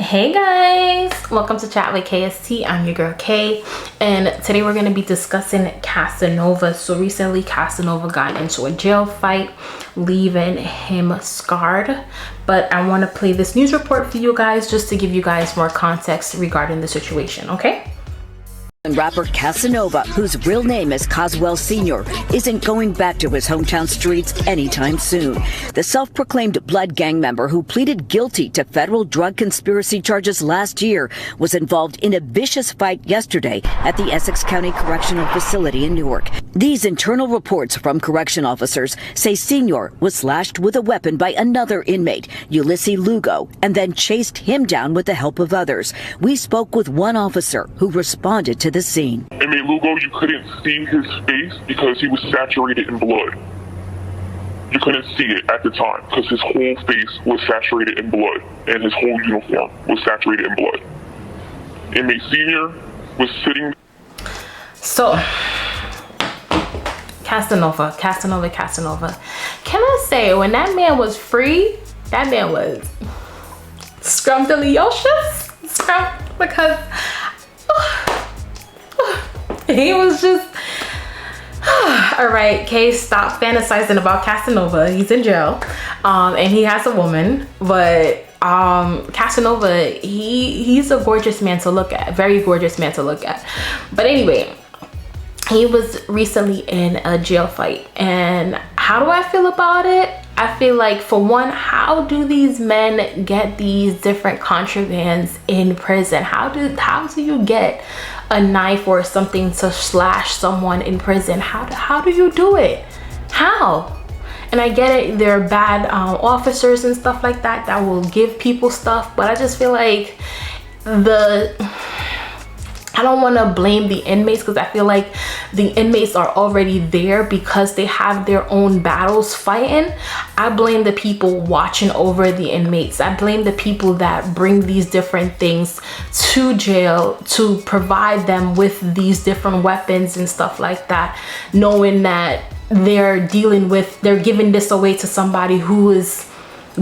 Hey guys, welcome to Chat with KST. I'm your girl Kay, and today we're going to be discussing Casanova. So recently Casanova got into a jail fight, leaving him scarred, but I want to play this news report for you guys just to give you guys more context regarding the situation. Okay, Rapper Cassanova, whose real name is Caswell Sr., isn't going back to his hometown streets anytime soon. The self-proclaimed Blood gang member who pleaded guilty to federal drug conspiracy charges last year was involved in a vicious fight yesterday at the Essex County Correctional Facility in Newark. These internal reports from correction officers say Sr. was slashed with a weapon by another inmate, Ulysses Lugo, and then chased him down with the help of others. We spoke with one officer who responded to the scene. Inmate Lugo, you couldn't see his face because he was saturated in blood. You couldn't see it at the time because his whole face was saturated in blood and his whole uniform was saturated in blood. Inmate Senior was sitting. so Casanova. Can I say, when that man was free, that man was scrumptious, because he was just all right. Kay, stop fantasizing about Casanova. He's in jail, and he has a woman, but Casanova, he's a gorgeous man to look at, very gorgeous man to look at. But anyway, he was recently in a jail fight, and how do I feel about it? I feel like, for one, how do these men get these different contrabands in prison? How do you get a knife or something to slash someone in prison? How do you do it? How? And I get it, there are bad officers and stuff like that will give people stuff, but I just feel like I don't want to blame the inmates, because I feel like the inmates are already there because they have their own battles fighting. I blame the people watching over the inmates. I blame the people that bring these different things to jail to provide them with these different weapons and stuff like that, knowing that they're giving this away to somebody who is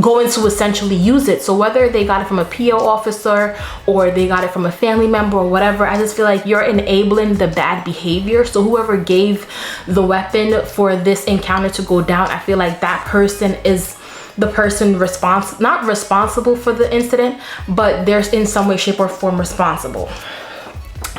going to essentially use it. So whether they got it from a PO officer or they got it from a family member or whatever, I just feel like you're enabling the bad behavior. So whoever gave the weapon for this encounter to go down, I feel like that person is the person not responsible for the incident, but they're in some way, shape, or form responsible.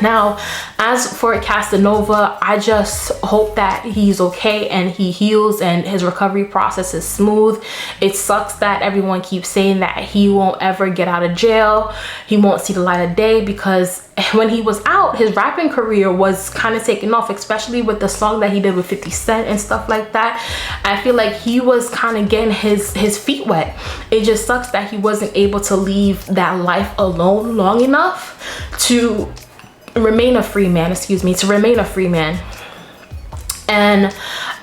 Now, as for Casanova, I just hope that he's okay and he heals and his recovery process is smooth. It sucks that everyone keeps saying that he won't ever get out of jail. He won't see the light of day, because when he was out, his rapping career was kind of taking off, especially with the song that he did with 50 Cent and stuff like that. I feel like he was kind of getting his feet wet. It just sucks that he wasn't able to leave that life alone long enough to remain a free man. And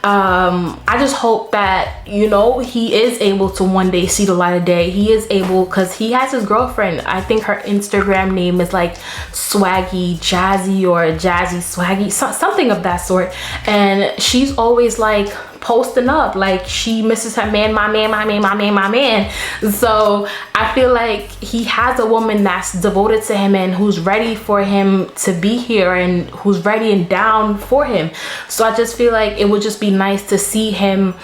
I just hope that, he is able to one day see the light of day. He is able, because he has his girlfriend. I think her Instagram name is like Swaggy Jazzy or Jazzy Swaggy, something of that sort. And she's always like posting up like she misses her man, my man. So I feel like he has a woman that's devoted to him and who's ready for him to be here and who's ready and down for him. So I just feel like it would just be nice to see him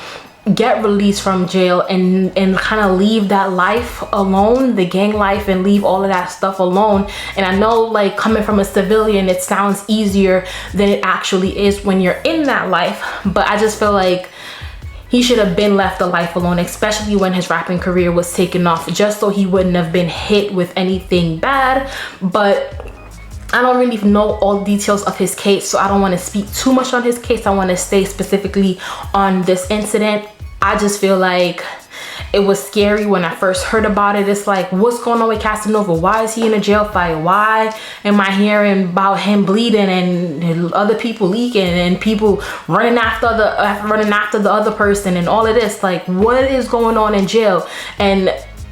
get released from jail and kind of leave that life alone, the gang life, and leave all of that stuff alone. And I know, like, coming from a civilian, it sounds easier than it actually is when you're in that life, but I just feel like he should have been left the life alone, especially when his rapping career was taken off, just so he wouldn't have been hit with anything bad. But I don't really know all details of his case, so I don't want to speak too much on his case. I want to stay specifically on this incident. I just feel like it was scary when I first heard about it. It's like, what's going on with Casanova? Why is he in a jail fight? Why am I hearing about him bleeding and other people leaking and people running after the other person and all of this? Like, what is going on in jail? And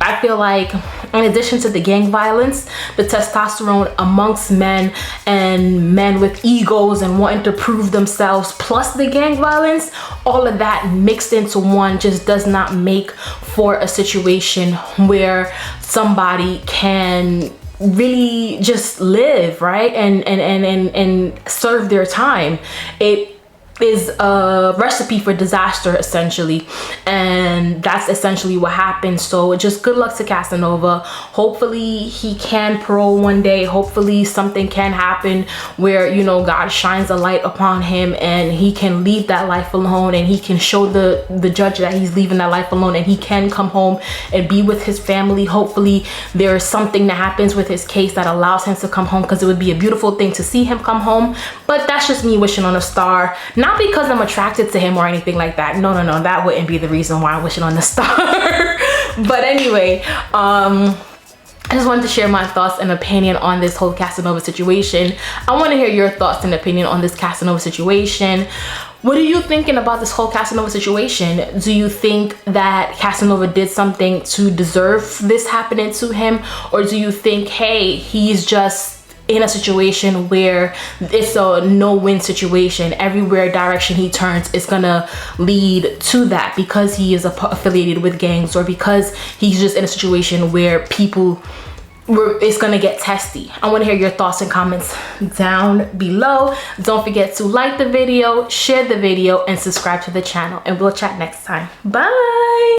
I feel like in addition to the gang violence, the testosterone amongst men and men with egos and wanting to prove themselves, plus the gang violence, all of that mixed into one just does not make for a situation where somebody can really just live, right, and serve their time. It is a recipe for disaster, essentially, and that's essentially what happened. So just good luck to Casanova. Hopefully he can parole one day. Hopefully something can happen where, you know, God shines a light upon him and he can leave that life alone, and he can show the judge that he's leaving that life alone, and he can come home and be with his family. Hopefully there's something that happens with his case that allows him to come home, because it would be a beautiful thing to see him come home. But that's just me wishing on a star. Not because I'm attracted to him or anything like that. No, that wouldn't be the reason why I'm wishing on the star. But anyway, I just wanted to share my thoughts and opinion on this whole Casanova situation. I want to hear your thoughts and opinion on this Casanova situation. What are you thinking about this whole Casanova situation? Do you think that Casanova did something to deserve this happening to him? Or do you think, hey, he's just in a situation where it's a no-win situation? Everywhere direction he turns is gonna lead to that because he is affiliated with gangs, or because he's just in a situation where it's gonna get testy. I want to hear your thoughts and comments down below. Don't forget to like the video, share the video, and subscribe to the channel, and we'll chat next time. Bye.